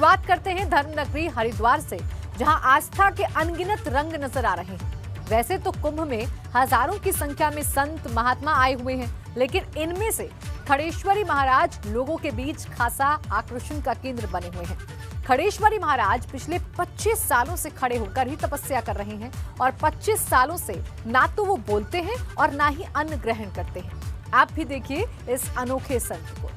शुरुआत करते हैं धर्म नगरी हरिद्वार से, जहां आस्था के अनगिनत रंग नजर आ रहे हैं। वैसे तो कुंभ में हजारों की संख्या में संत महात्मा आए हुए हैं, लेकिन इनमें से खड़ेश्वरी महाराज लोगों के बीच खासा आकर्षण का केंद्र बने हुए हैं। खड़ेश्वरी महाराज पिछले 25 सालों से खड़े होकर ही तपस्या कर रहे हैं और 25 सालों से ना तो वो बोलते हैं और ना ही अन्न ग्रहण करते हैं। आप भी देखिए इस अनोखे संत को।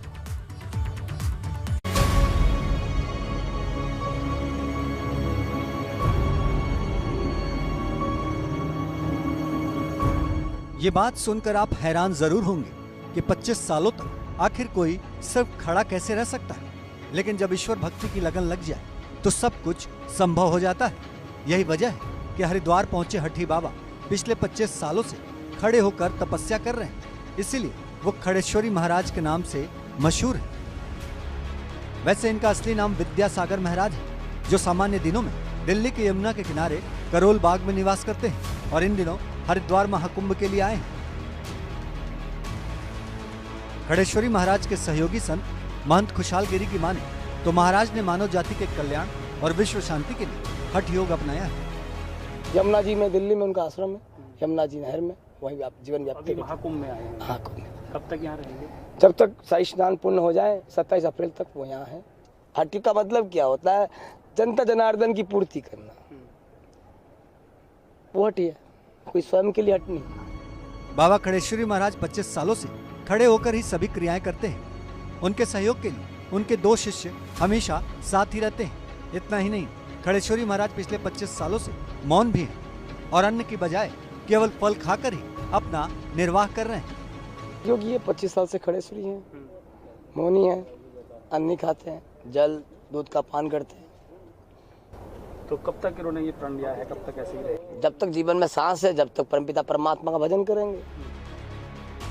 ये बात सुनकर आप हैरान जरूर होंगे कि 25 सालों तक आखिर कोई सिर्फ खड़ा कैसे रह सकता है। लेकिन जब ईश्वर भक्ति की लगन लग जाए तो सब कुछ संभव हो जाता है। यही वजह है कि हरिद्वार पहुंचे हठी बाबा पिछले 25 सालों से खड़े होकर तपस्या कर रहे हैं। इसीलिए वो खड़ेश्वरी महाराज के नाम से मशहूर है। वैसे इनका असली नाम विद्यासागर महाराज है, जो सामान्य दिनों में दिल्ली के यमुना के किनारे करोल बाग में निवास करते हैं और इन दिनों हरिद्वार महाकुंभ के लिए आए हैं। खड़ेश्वरी महाराज के सहयोगी संत महंत खुशहाल गिरी की माने तो महाराज ने मानव जाति के कल्याण और विश्व शांति के लिए हठ योग अपनाया है। यमुना जी में, दिल्ली में उनका आश्रम है, यमुना जी नहर में, वहीं आप जीवन व्याप्ति महाकुंभ में आए हैं। हाँ, कुंभ में। कब तक यहाँ रहेंगे? जब तक शाही स्नान पूर्ण हो जाए 27 अप्रैल तक वो यहाँ है। हट्टी का मतलब क्या होता है? जनता जनार्दन की पूर्ति करना, वो हटी है, कोई स्वयं के लिए हट नहीं। बाबा खड़ेश्वरी महाराज 25 सालों से खड़े होकर ही सभी क्रियाएं करते हैं। उनके सहयोग के लिए उनके 2 शिष्य हमेशा साथ ही रहते हैं। इतना ही नहीं, खड़ेश्वरी महाराज पिछले 25 सालों से मौन भी हैं और अन्न की बजाय केवल फल खाकर ही अपना निर्वाह कर रहे हैं। क्योंकि ये 25 साल से खड़ेश्वरी हैं, मौनी हैं, अन्न नहीं खाते हैं, जल दूध का पान करते हैं। तो कब तक इन्होंने ये प्रण लिया है? कब तक ऐसे ही रहेंगे? जब तक जीवन में सांस है, जब तक परमपिता परमात्मा का भजन करेंगे।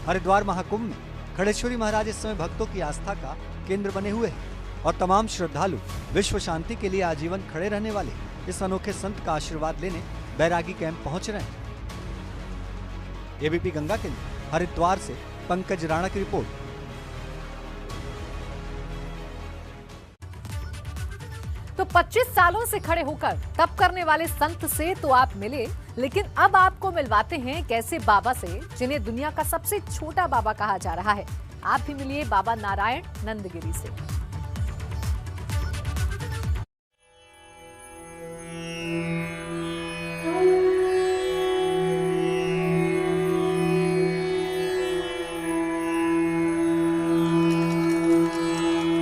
हरिद्वार महाकुंभ में खड़ेश्वरी महाराज इस समय भक्तों की आस्था का केंद्र बने हुए हैं और तमाम श्रद्धालु विश्व शांति के लिए आजीवन खड़े रहने वाले इस अनोखे संत का आशीर्वाद लेने बैरागी कैंप पहुंच रहे हैं। एबीपी गंगा के लिए हरिद्वार से पंकज राणा की रिपोर्ट। तो 25 सालों से खड़े होकर तप करने वाले संत से तो आप मिले, लेकिन अब आपको मिलवाते हैं एक ऐसे बाबा से जिन्हें दुनिया का सबसे छोटा बाबा कहा जा रहा है। आप भी मिलिए बाबा नारायण नंदगिरी से।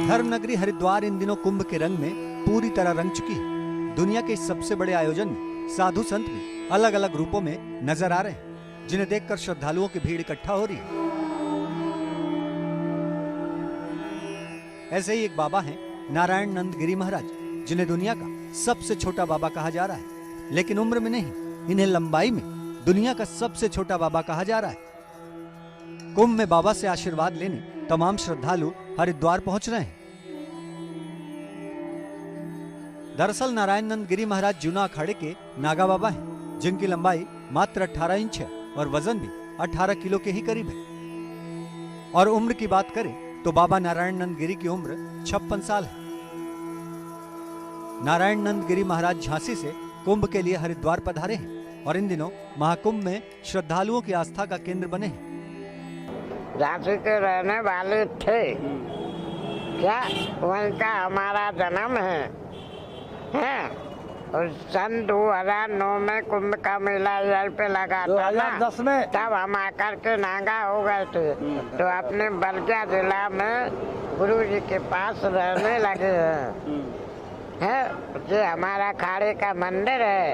धर्म नगरी हरिद्वार इन दिनों कुंभ के रंग में पूरी तरह रंग चुकी है। दुनिया के इस सबसे बड़े आयोजन में साधु संत भी अलग अलग रूपों में नजर आ रहे हैं, जिन्हें देखकर श्रद्धालुओं की भीड़ इकट्ठा हो रही है। ऐसे ही एक बाबा हैं नारायण नंदगिरी महाराज, जिन्हें दुनिया का सबसे छोटा बाबा कहा जा रहा है। लेकिन उम्र में नहीं, इन्हें लंबाई में दुनिया का सबसे छोटा बाबा कहा जा रहा है। कुंभ में बाबा से आशीर्वाद लेने तमाम श्रद्धालु हरिद्वार पहुंच रहे हैं। दरअसल नारायण नंदगिरी महाराज जूना अखाड़े के नागा बाबा हैं, जिनकी लंबाई मात्र 18 इंच है और वजन भी 18 किलो के ही करीब है। और उम्र की बात करें तो बाबा नारायण नंदगिरी की उम्र 56 साल है। नारायण नंदगिरी महाराज झांसी से कुंभ के लिए हरिद्वार पधारे हैं और इन दिनों महाकुंभ में श्रद्धालुओं की आस्था का केंद्र बने हैं। झांसी के रहने वाले थे क्या? वहीं का हमारा जन्म है। और सन 2009 में कुंभ का मेला यहीं पे लगा था ना, 2010 में तब हम आकर के नागा हो गए थे। तो अपने बलिया जिला में गुरु जी के पास रहने लगे हैं। ये हमारा खाड़े का मंदिर है।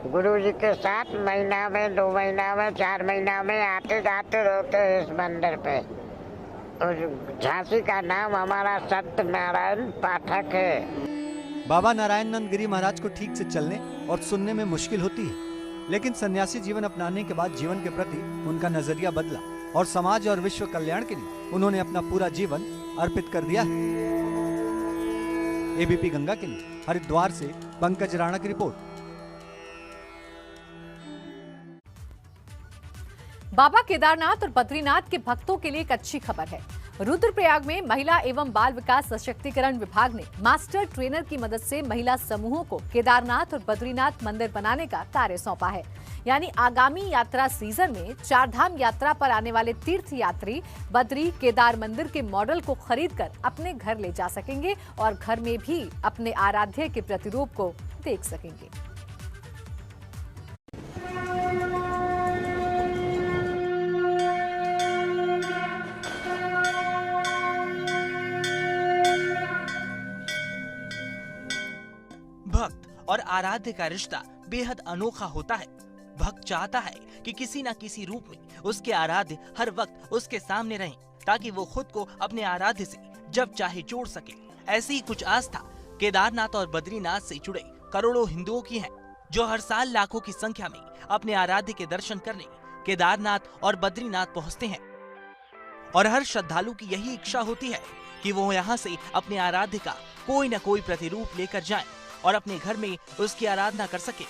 गुरु जी के 7 महीना में, 2 महीना में, 4 महीना में आते जाते रहते हैं इस मंदिर पे। और झांसी का नाम हमारा सत्यनारायण पाठक है। बाबा नारायण नंदगिरी महाराज को ठीक से चलने और सुनने में मुश्किल होती है, लेकिन सन्यासी जीवन अपनाने के बाद जीवन के प्रति उनका नजरिया बदला और समाज और विश्व कल्याण के लिए उन्होंने अपना पूरा जीवन अर्पित कर दिया है। एबीपी गंगा के लिए हरिद्वार से पंकज राणा की रिपोर्ट। बाबा केदारनाथ और बद्रीनाथ के भक्तों के लिए एक अच्छी खबर है। रुद्रप्रयाग में महिला एवं बाल विकास सशक्तिकरण विभाग ने मास्टर ट्रेनर की मदद से महिला समूहों को केदारनाथ और बद्रीनाथ मंदिर बनाने का कार्य सौंपा है। यानी आगामी यात्रा सीजन में चारधाम यात्रा पर आने वाले तीर्थ यात्री बद्री केदार मंदिर के मॉडल को खरीदकर अपने घर ले जा सकेंगे और घर में भी अपने आराध्य के प्रतिरूप को देख सकेंगे। भक्त और आराध्य का रिश्ता बेहद अनोखा होता है। भक्त चाहता है कि किसी न किसी रूप में उसके आराध्य हर वक्त उसके सामने रहें, ताकि वो खुद को अपने आराध्य से जब चाहे जोड़ सके। ऐसी ही कुछ आस्था केदारनाथ और बद्रीनाथ से जुड़े करोड़ों हिंदुओं की है, जो हर साल लाखों की संख्या में अपने आराध्य के दर्शन करने केदारनाथ और बद्रीनाथ पहुँचते हैं। और हर श्रद्धालु की यही इच्छा होती है कि वो यहाँ से अपने आराध्य का कोई न कोई प्रतिरूप लेकर जाएं और अपने घर में उसकी आराधना कर सके।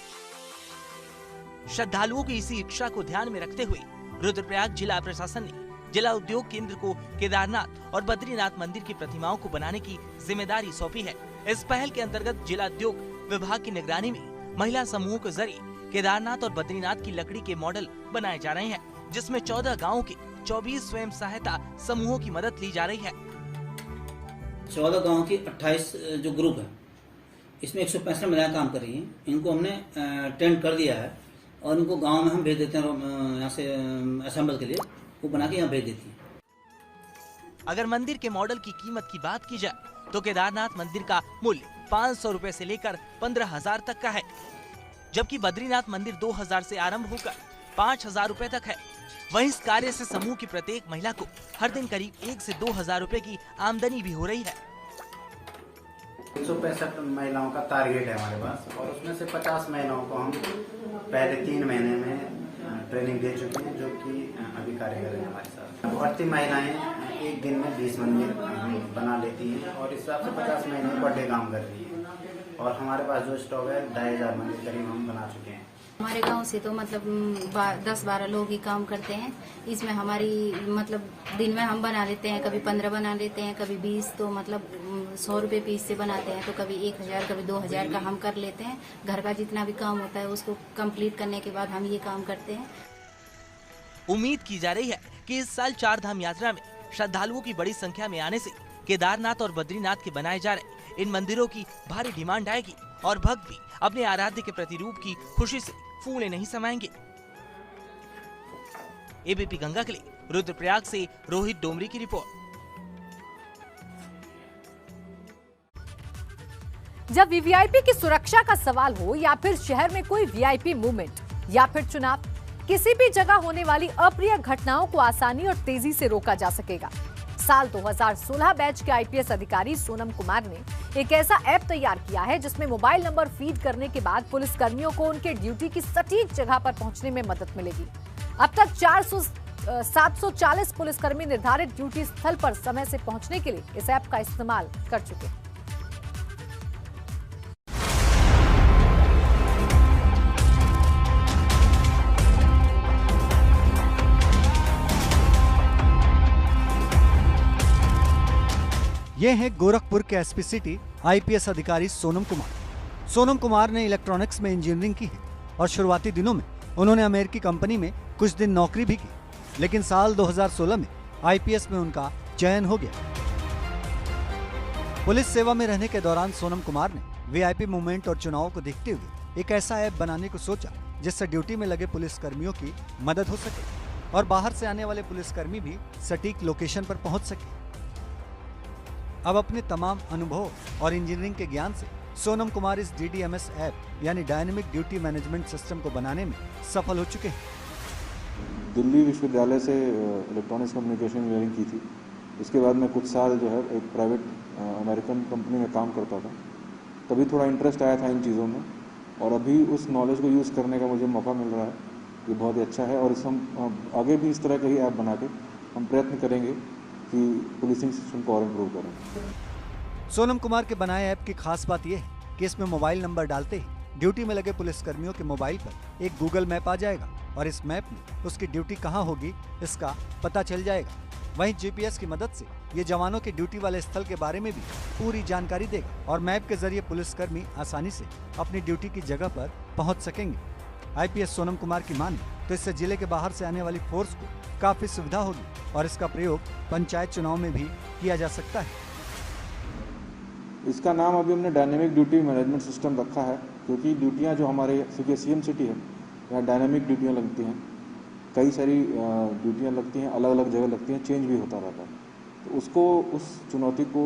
श्रद्धालुओं की इसी इच्छा को ध्यान में रखते हुए रुद्रप्रयाग जिला प्रशासन ने जिला उद्योग केंद्र को केदारनाथ और बद्रीनाथ मंदिर की प्रतिमाओं को बनाने की जिम्मेदारी सौंपी है। इस पहल के अंतर्गत जिला उद्योग विभाग की निगरानी में महिला समूहों के जरिए केदारनाथ और बद्रीनाथ की लकड़ी के मॉडल बनाए जा रहे हैं, जिसमें 14 गाँव के 24 स्वयं सहायता समूहों की मदद ली जा रही है। 14 गाँव की 28 जो ग्रुप है, इसमें 165 महिलाएं काम कर रही हैं। इनको हमने टेंट कर दिया है और इनको गांव में हम भेज देते हैं, यहाँ से असेंबल के लिए वो बना के यहाँ भेज देती है। अगर मंदिर के मॉडल की कीमत की बात की जाए तो केदारनाथ मंदिर का मूल्य 500 रुपए से लेकर 15,000 तक का है, जबकि बद्रीनाथ मंदिर 2,000 से आरंभ होकर 5,000 रुपए तक है। वहीं इस कार्य से समूह की प्रत्येक महिला को हर दिन करीब 1 से 2,000 रुपए की आमदनी भी हो रही है। 165 महिलाओं का टारगेट है हमारे पास, और उसमें से 50 महिलाओं को हम पहले 3 महीने में ट्रेनिंग दे चुके हैं, जो कि अभी कार्य कर रहे हैं हमारे साथ। बढ़ती महिलाएं एक दिन में 20 मंदिर बना लेती हैं और इस हिसाब से 50 महीने पर डे काम कर रही है। और हमारे पास जो स्टॉक है 2,500 मंदिर करीब हम बना चुके हैं। हमारे गांव से तो मतलब 10-12 लोग ही काम करते हैं। इसमें हमारी मतलब दिन में हम बना लेते हैं, कभी 15 बना लेते हैं, कभी 20, तो मतलब 100 रुपए पीस से बनाते हैं, तो कभी 1,000 कभी 2,000 का हम कर लेते हैं। घर का जितना भी काम होता है उसको कंप्लीट करने के बाद हम ये काम करते हैं। उम्मीद की जा रही है कि इस साल चारधाम यात्रा में श्रद्धालुओं की बड़ी संख्या में आने से केदारनाथ और बद्रीनाथ के बनाए जा रहे इन मंदिरों की भारी डिमांड आएगी और भक्त भी अपने आराध्य के प्रतिरूप की खुशी से फूले नहीं समाएंगे। एबीपी गंगा के लिए रुद्रप्रयाग से रोहित डोमरी की रिपोर्ट। जब वीवीआईपी की सुरक्षा का सवाल हो या फिर शहर में कोई वीआईपी मूवमेंट या फिर चुनाव, किसी भी जगह होने वाली अप्रिय घटनाओं को आसानी और तेजी से रोका जा सकेगा। साल 2016 बैच के आईपीएस अधिकारी सोनम कुमार ने एक ऐसा ऐप तैयार किया है जिसमें मोबाइल नंबर फीड करने के बाद पुलिस कर्मियों को उनके ड्यूटी की सटीक जगह पर पहुंचने में मदद मिलेगी। अब तक 740 पुलिसकर्मी निर्धारित ड्यूटी स्थल पर समय से पहुंचने के लिए इस ऐप का इस्तेमाल कर चुके हैं। ये हैं गोरखपुर के एसपी सिटी आईपीएस अधिकारी सोनम कुमार। सोनम कुमार ने इलेक्ट्रॉनिक्स में इंजीनियरिंग की है और शुरुआती दिनों में उन्होंने अमेरिकी कंपनी में कुछ दिन नौकरी भी की, लेकिन साल 2016 में आईपीएस में उनका चयन हो गया। पुलिस सेवा में रहने के दौरान सोनम कुमार ने वीआईपी मूवमेंट और चुनावों को देखते हुए एक ऐसा ऐप बनाने को सोचा जिससे ड्यूटी में लगे पुलिस कर्मियों की मदद हो सके और बाहर से आने वाले पुलिसकर्मी भी सटीक लोकेशन पर पहुंच सके। अब अपने तमाम अनुभव और इंजीनियरिंग के ज्ञान से सोनम कुमार इस डीडीएमएस ऐप यानी डायनेमिक ड्यूटी मैनेजमेंट सिस्टम को बनाने में सफल हो चुके हैं। दिल्ली विश्वविद्यालय से इलेक्ट्रॉनिक्स कम्युनिकेशन इंजीनियरिंग की थी। इसके बाद मैं कुछ साल जो है एक प्राइवेट अमेरिकन कंपनी में काम करता था। तभी थोड़ा इंटरेस्ट आया था इन चीज़ों में और अभी उस नॉलेज को यूज़ करने का मुझे मौका मिल रहा है। ये बहुत ही अच्छा है और हम आगे भी इस तरह के ही ऐप बना के हम प्रयत्न करेंगे कि पुलिसिंग सिस्टम को और इम्प्रूव करें। सोनम कुमार के बनाए ऐप की खास बात यह है कि इसमें मोबाइल नंबर डालते ही ड्यूटी में लगे पुलिसकर्मियों के मोबाइल पर एक गूगल मैप आ जाएगा और इस मैप में उसकी ड्यूटी कहाँ होगी इसका पता चल जाएगा। वहीं जीपीएस की मदद से ये जवानों के ड्यूटी वाले स्थल के बारे में भी पूरी जानकारी देगा और मैप के जरिए पुलिसकर्मी आसानी से अपनी ड्यूटी की जगह पर पहुंच सकेंगे। आईपीएस सोनम कुमार की माने तो इससे जिले के बाहर से आने वाली फोर्स को काफी सुविधा होगी और इसका प्रयोग पंचायत चुनाव में भी किया जा सकता है। इसका नाम अभी हमने डायनेमिक ड्यूटी मैनेजमेंट सिस्टम रखा है, क्योंकि ड्यूटियां जो हमारे सीएम सिटी है यहाँ डायनेमिक ड्यूटियां लगती हैं, कई सारी ड्यूटियां लगती हैं, अलग अलग जगह लगती हैं, चेंज भी होता रहता है। तो उसको उस चुनौती को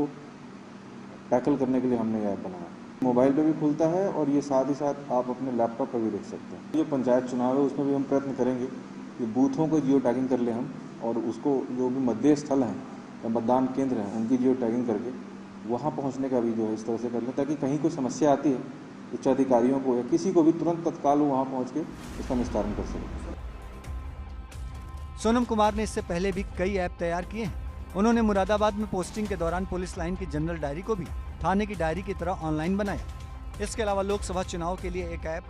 टैकल करने के लिए हमने यह ऐप बनाया। मोबाइल पे भी खुलता है और ये साथ ही साथ आप अपने लैपटॉप पर भी देख सकते हैं। जो पंचायत चुनाव है उसमें भी हम प्रयत्न करेंगे कि बूथों को जियो टैगिंग कर ले हम, और उसको जो भी मध्य स्थल हैं या मतदान केंद्र हैं उनकी जियो टैगिंग करके वहाँ पहुँचने का भी जो है इस तरह से कर लें, ताकि कहीं कोई समस्या आती है उच्च अधिकारियों को या किसी को भी तुरंत तत्काल वहाँ पहुँच के इसका निस्तारण कर सके। सोनम कुमार ने इससे पहले भी कई ऐप तैयार किए हैं। उन्होंने मुरादाबाद में पोस्टिंग के दौरान पुलिस लाइन की जनरल डायरी को भी थाने की डायरी की तरह ऑनलाइन बनाया। इसके अलावा लोकसभा चुनाव के लिए एक ऐप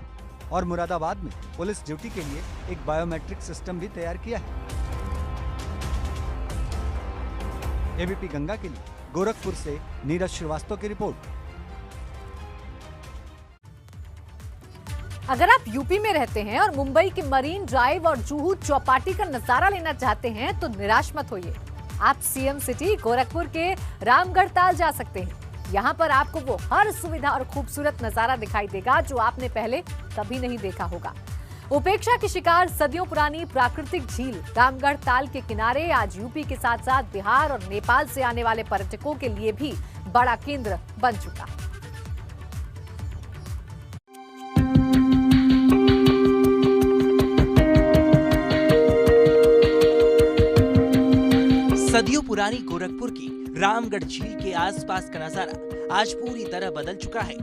और मुरादाबाद में पुलिस ड्यूटी के लिए एक बायोमेट्रिक सिस्टम भी तैयार किया है। एबीपी गंगा के लिए गोरखपुर से नीरज श्रीवास्तव की रिपोर्ट। अगर आप यूपी में रहते हैं और मुंबई के मरीन ड्राइव और जुहू चौपाटी का नजारा लेना चाहते हैं तो निराश मत होइए। आप सीएम सिटी गोरखपुर के रामगढ़ ताल जा सकते हैं। यहाँ पर आपको वो हर सुविधा और खूबसूरत नजारा दिखाई देगा जो आपने पहले कभी नहीं देखा होगा। उपेक्षा की शिकार सदियों पुरानी प्राकृतिक झील रामगढ़ ताल के किनारे आज यूपी के साथ साथ बिहार और नेपाल से आने वाले पर्यटकों के लिए भी बड़ा केंद्र बन चुका है। सदियों पुरानी गोरखपुर की रामगढ़ झील के आसपास का नजारा आज पूरी तरह बदल चुका है।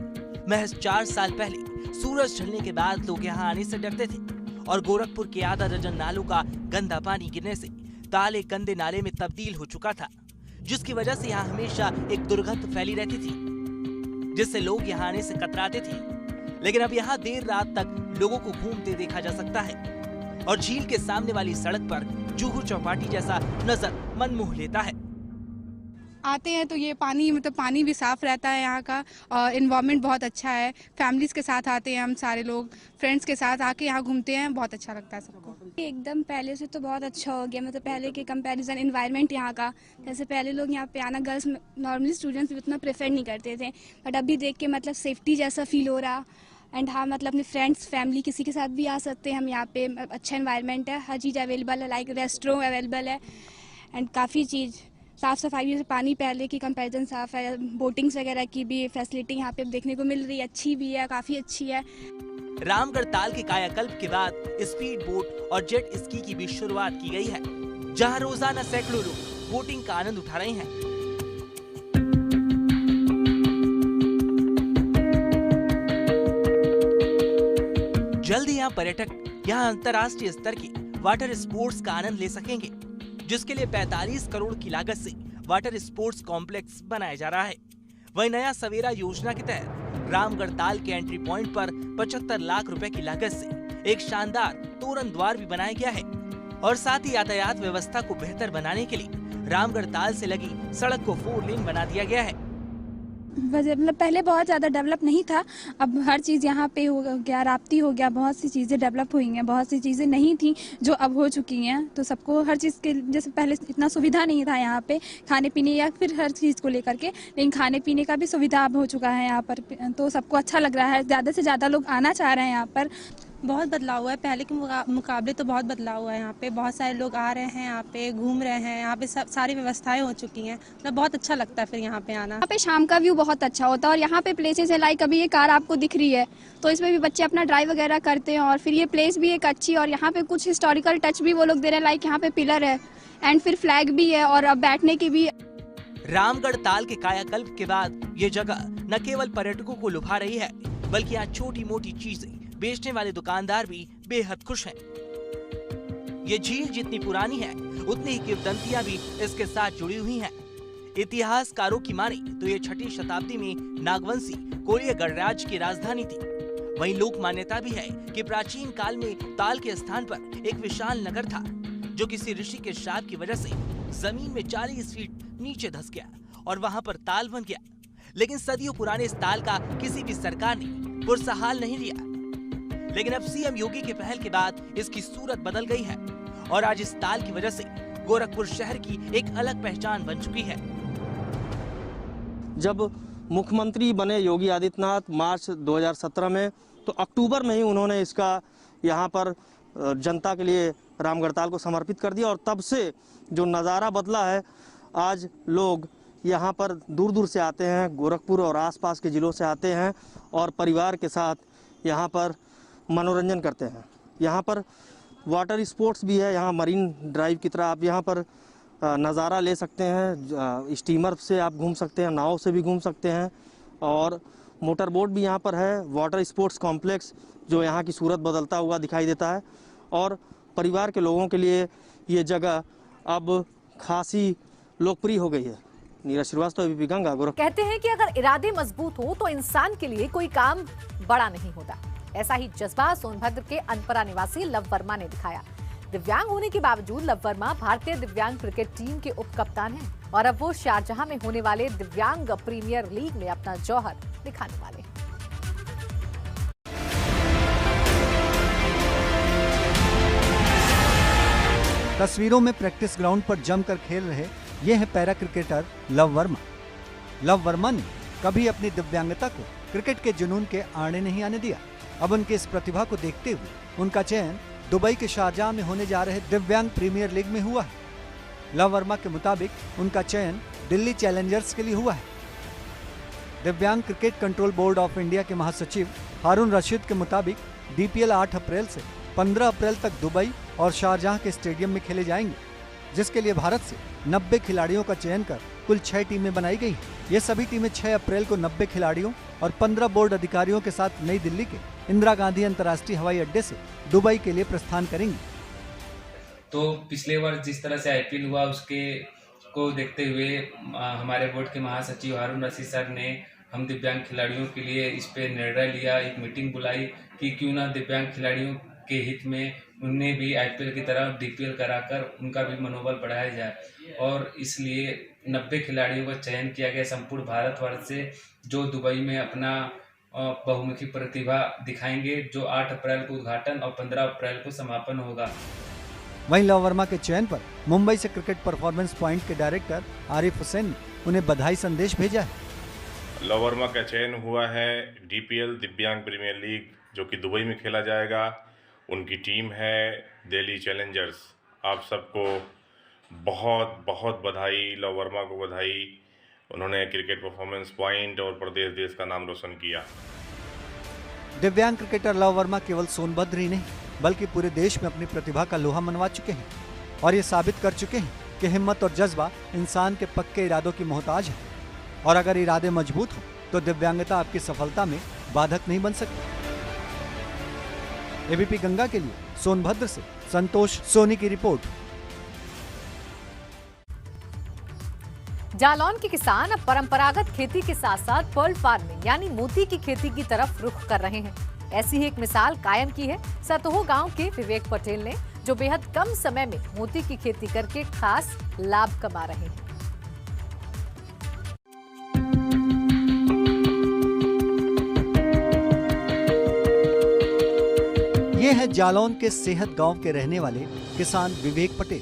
महज 4 साल पहले सूरज ढलने के बाद लोग यहाँ आने से डरते थे और गोरखपुर के आधा दर्जन नालों का गंदा पानी गिरने से ताल एक गंदे नाले में तब्दील हो चुका था, जिसकी वजह से यहाँ हमेशा एक दुर्गंध फैली रहती थी, जिससे लोग यहाँ आने से कतराते थे। लेकिन अब यहाँ देर रात तक लोगों को घूमते देखा जा सकता है और झील के सामने वाली सड़क पर जुहू चौपाटी जैसा नजर मनमोह लेता है। आते हैं तो ये पानी मतलब पानी भी साफ रहता है यहाँ का और इन्वायरमेंट बहुत अच्छा है। फैमिलीज के साथ आते हैं हम सारे लोग, फ्रेंड्स के साथ आके यहाँ घूमते हैं, बहुत अच्छा लगता है सबको। एकदम पहले से तो बहुत अच्छा हो गया, मतलब पहले के कंपैरिजन इन्वायरमेंट यहाँ का। जैसे पहले लोग यहाँ पे आना गर्ल्स नॉर्मली स्टूडेंट्स भी उतना प्रेफर नहीं करते थे, बट अभी देख के मतलब सेफ्टी जैसा फील हो रहा। एंड हाँ मतलब अपने फ्रेंड्स फैमिली किसी के साथ भी आ सकते हैं हम यहाँ पे। अच्छा इन्वायरमेंट है, हर चीज़ अवेलेबल है, लाइक रेस्टोरेंट अवेलेबल है एंड काफ़ी चीज़ साफ़ सफाई भी। पानी पहले की कंपैरिजन साफ़ है। बोटिंग्स वगैरह की भी फैसिलिटी यहाँ पे देखने को मिल रही है, अच्छी भी है, काफ़ी अच्छी है। रामगढ़ ताल के कायाकल्प के बाद स्पीड बोट और जेट स्की की भी शुरुआत की गई है, जहाँ रोजाना सैकड़ों लोग बोटिंग का आनंद उठा रहे हैं। जल्द ही यहाँ पर्यटक यहाँ अंतर्राष्ट्रीय स्तर के वाटर स्पोर्ट्स का आनंद ले सकेंगे, जिसके लिए 45 करोड़ की लागत से वाटर स्पोर्ट्स कॉम्प्लेक्स बनाया जा रहा है। वही नया सवेरा योजना के तहत रामगढ़ ताल के एंट्री पॉइंट पर 75 लाख रुपए की लागत से एक शानदार तोरण द्वार भी बनाया गया है और साथ ही यातायात व्यवस्था को बेहतर बनाने के लिए रामगढ़ ताल से लगी सड़क को 4 लेन बना दिया गया है। मतलब पहले बहुत ज़्यादा डेवलप नहीं था, अब हर चीज़ यहाँ पे हो गया, राप्ती हो गया, बहुत सी चीज़ें डेवलप हुई हैं, बहुत सी चीज़ें नहीं थी जो अब हो चुकी हैं। तो सबको हर चीज़ के जैसे पहले इतना सुविधा नहीं था यहाँ पे खाने पीने या फिर हर चीज़ को लेकर के, लेकिन खाने पीने का भी सुविधा अब हो चुका है यहाँ पर। तो सबको अच्छा लग रहा है, ज़्यादा से ज़्यादा लोग आना चाह रहे हैं यहाँ पर। बहुत बदलाव हुआ है, पहले के मुकाबले तो बहुत बदलाव हुआ है। यहाँ पे बहुत सारे लोग आ रहे हैं, यहाँ पे घूम रहे हैं, यहाँ पे सब सारी व्यवस्थाएं हो चुकी हैं, मतलब बहुत अच्छा लगता है फिर यहाँ पे आना। यहाँ पे शाम का व्यू बहुत अच्छा होता है और यहाँ पे प्लेसेस है, लाइक अभी ये कार आपको दिख रही है तो इसमें भी बच्चे अपना ड्राइव वगैरह करते हैं और फिर ये प्लेस भी एक अच्छी, और यहाँ पे कुछ हिस्टोरिकल टच भी वो लोग दे रहे हैं, लाइक यहाँ पे पिलर है एंड फिर फ्लैग भी है और अब बैठने की भी। रामगढ़ ताल के कायाकल्प के बाद ये जगह न केवल पर्यटकों को लुभा रही है, बल्कि यहाँ छोटी मोटी चीजें बेचने वाले दुकानदार भी बेहद खुश हैं। ये झील जितनी पुरानी है उतनी ही किंवदंतियां भी इसके साथ जुड़ी हुई हैं। इतिहासकारों की माने तो ये 6ठी शताब्दी में नागवंशी कोलिया गणराज्य की राजधानी थी। वहीं लोक मान्यता भी है कि प्राचीन काल में ताल के स्थान पर एक विशाल नगर था, जो किसी ऋषि के श्राप की वजह से जमीन में 40 फीट नीचे धंस गया और वहां पर ताल बन गया। लेकिन सदियों पुराने इस ताल का किसी भी सरकार ने पुरसहाल नहीं लिया। लेकिन अब सीएम योगी के पहल के बाद इसकी सूरत बदल गई है और आज इस ताल की वजह से गोरखपुर शहर की एक अलग पहचान बन चुकी है। जब मुख्यमंत्री बने योगी आदित्यनाथ मार्च 2017 में, तो अक्टूबर में ही उन्होंने इसका यहाँ पर जनता के लिए रामगढ़ताल को समर्पित कर दिया और तब से जो नज़ारा बदला है, आज लोग यहाँ पर दूर दूर से आते हैं, गोरखपुर और आसपास के ज़िलों से आते हैं और परिवार के साथ यहाँ पर मनोरंजन करते हैं। यहाँ पर वाटर स्पोर्ट्स भी है, यहाँ मरीन ड्राइव की तरह आप यहाँ पर नज़ारा ले सकते हैं, स्टीमर से आप घूम सकते हैं, नाव से भी घूम सकते हैं और मोटर बोट भी यहाँ पर है। वाटर स्पोर्ट्स कॉम्प्लेक्स जो यहाँ की सूरत बदलता हुआ दिखाई देता है और परिवार के लोगों के लिए ये जगह अब खासी लोकप्रिय हो गई है। नीरज श्रीवास्तव, एबीपी गंगा, गोरखपुर। कहते हैं कि अगर इरादे मजबूत हो तो इंसान के लिए कोई काम बड़ा नहीं होता। ऐसा ही जज्बा सोनभद्र के अनपरा निवासी लव वर्मा ने दिखाया। दिव्यांग होने के बावजूद लव वर्मा भारतीय दिव्यांग क्रिकेट टीम के उप कप्तान हैं और अब वो शारजाह में होने वाले दिव्यांग प्रीमियर लीग में अपना जौहर दिखाने वाले हैं। तस्वीरों में प्रैक्टिस ग्राउंड पर जमकर खेल रहे ये हैं para cricketer love Verma. Love Verma ने कभी अपनी दिव्यांगता को क्रिकेट के जुनून के आड़े नहीं आने दिया। अब उनकी इस प्रतिभा को देखते हुए उनका चयन दुबई के शारजाह में होने जा रहे दिव्यांग प्रीमियर लीग में हुआ है। लव वर्मा के मुताबिक उनका चयन दिल्ली चैलेंजर्स के लिए हुआ है। दिव्यांग cricket control board of India के महासचिव हारून रशीद के मुताबिक DPL 8 अप्रैल से 15 अप्रैल तक दुबई और शारजाह के स्टेडियम में खेले जाएंगे, जिसके लिए भारत से 90 खिलाड़ियों का चयन कर कुल 6 टीमें बनाई गई। ये सभी टीमें 6 अप्रैल को 90 खिलाड़ियों और 15 बोर्ड अधिकारियों के साथ नई दिल्ली के इंदिरा गांधी अंतर्राष्ट्रीय हवाई अड्डे से दुबई के लिए प्रस्थान करेंगी। तो पिछले वर्ष जिस तरह से IPL हुआ उसके को देखते हुए हमारे बोर्ड के महासचिव हारून रशीद सर ने हम दिव्यांग खिलाड़ियों के लिए इस पे निर्णय लिया, एक मीटिंग बुलाई कि क्यों ना दिव्यांग खिलाड़ियों के हित में उन्हें भी IPL की तरह DPL कराकर उनका भी मनोबल बढ़ाया जाए और इसलिए 90 खिलाड़ियों का चयन किया गया संपूर्ण भारतवर्ष से, जो दुबई में अपना बहुमुखी प्रतिभा दिखाएंगे, जो 8 अप्रैल को उद्घाटन और 15 अप्रैल को समापन होगा। वहीं लव वर्मा के चयन पर मुंबई से क्रिकेट परफॉर्मेंस पॉइंट के डायरेक्टर आरिफ हुसैन ने उन्हें बधाई संदेश भेजा है। लव वर्मा का चयन हुआ है DPL दिव्यांग प्रीमियर लीग जो कि दुबई में खेला जाएगा। उनकी टीम है दिल्ली चैलेंजर्स। आप सबको बहुत बहुत बधाई, लव वर्मा को बधाई। उन्होंने क्रिकेट परफॉर्मेंस पॉइंट और प्रदेश देश का नाम रोशन किया। दिव्यांग क्रिकेटर लव वर्मा केवल सोनभद्र ही नहीं बल्कि पूरे देश में अपनी प्रतिभा का लोहा मनवा चुके हैं और ये साबित कर चुके हैं कि हिम्मत और जज्बा इंसान के पक्के इरादों की मोहताज है और अगर इरादे मजबूत हो तो दिव्यांगता आपकी सफलता में बाधक नहीं बन सकती। एबीपी गंगा के लिए सोनभद्र से संतोष सोनी की रिपोर्ट। जालौन के किसान अब परंपरागत खेती के साथ साथ पर्ल फार्मिंग यानी मोती की खेती की तरफ रुख कर रहे हैं। ऐसी ही एक मिसाल कायम की है सतहो गांव के विवेक पटेल ने, जो बेहद कम समय में मोती की खेती करके खास लाभ कमा रहे हैं। ये है जालौन के सेहत गांव के रहने वाले किसान विवेक पटेल।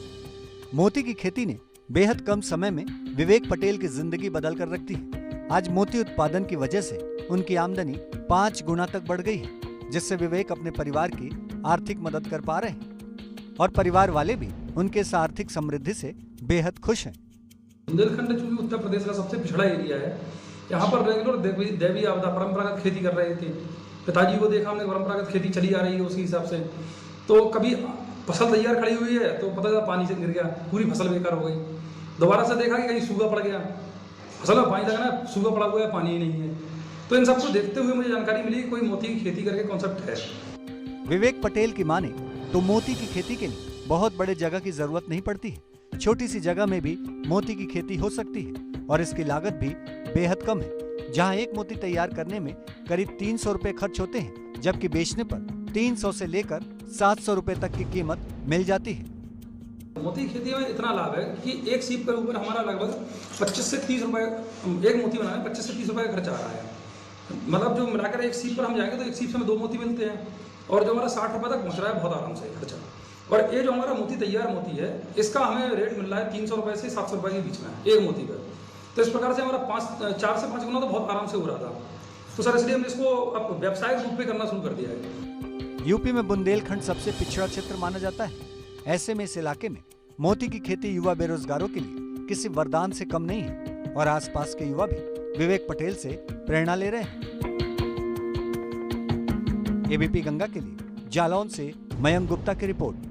मोती की खेती ने बेहद कम समय में विवेक पटेल की जिंदगी बदल कर रख दी है। आज मोती उत्पादन की वजह से उनकी आमदनी 5 गुना तक बढ़ गई है, जिससे विवेक अपने परिवार की आर्थिक मदद कर पा रहे हैं और परिवार वाले भी उनके इस आर्थिक समृद्धि से बेहद खुश हैं। बुंदेलखंड चूंकि उत्तर प्रदेश का सबसे पिछड़ा एरिया है, यहाँ पर रेगुलर दैवीय आपदा परंपरागत खेती कर रहे थे। पिताजी को देखा हमने, परंपरागत खेती चली आ रही है उसी हिसाब से। तो कभी फसल तैयार खड़ी हुई है तो पता चला पानी से गिर गया, पूरी फसल बेकार हो गई। दोबारा से देखा कि कहीं सूखा पड़ गया, फसल में पानी लगना, सूखा पड़ा हुआ है, पानी ही नहीं है। तो इन सबको देखते हुए मुझे जानकारी मिली कोई मोती की खेती करके कॉन्सेप्ट है। विवेक पटेल की माने तो मोती की खेती के लिए बहुत बड़े जगह की जरूरत नहीं पड़ती है। छोटी सी जगह में भी मोती की खेती हो सकती है और इसकी लागत भी बेहद कम है। जहां एक मोती तैयार करने में करीब 300 रुपए खर्च होते हैं, जबकि बेचने पर 300 से लेकर 700 रुपए तक की कीमत मिल जाती है। मोती की खेती में इतना लाभ है कि एक सीप के ऊपर हमारा लगभग 25 से 30 रुपए, एक मोती बनाने में 25 से 30 रुपए का खर्चा आ रहा है। मतलब जो मिलाकर एक सीप पर हम जाएंगे तो एक सीप से हमें 2 मोती मिलते हैं, और जो हमारा 60 रुपए तक पहुंच रहा है बहुत आराम से खर्चा। और ये जो हमारा मोती तैयार मोती है, इसका हमें रेट मिल रहा है 300 रुपए से 700 रुपए के बीच में एक मोती पर। तो इस प्रकार से हमारा 4 से 5 गुना तो बहुत आराम से हो रहा था। तो सर इसलिए हमने इसको अब व्यावसायिक रूप में करना शुरू कर दिया है। यूपी में बुंदेलखंड सबसे पिछड़ा क्षेत्र माना जाता है। ऐसे में इस इलाके में मोती की खेती युवा बेरोजगारों के लिए किसी वरदान से कम नहीं है, और आसपास के युवा भी विवेक पटेल से प्रेरणा ले रहे हैं। एबीपी गंगा के लिए जालौन से मयंक गुप्ता की रिपोर्ट।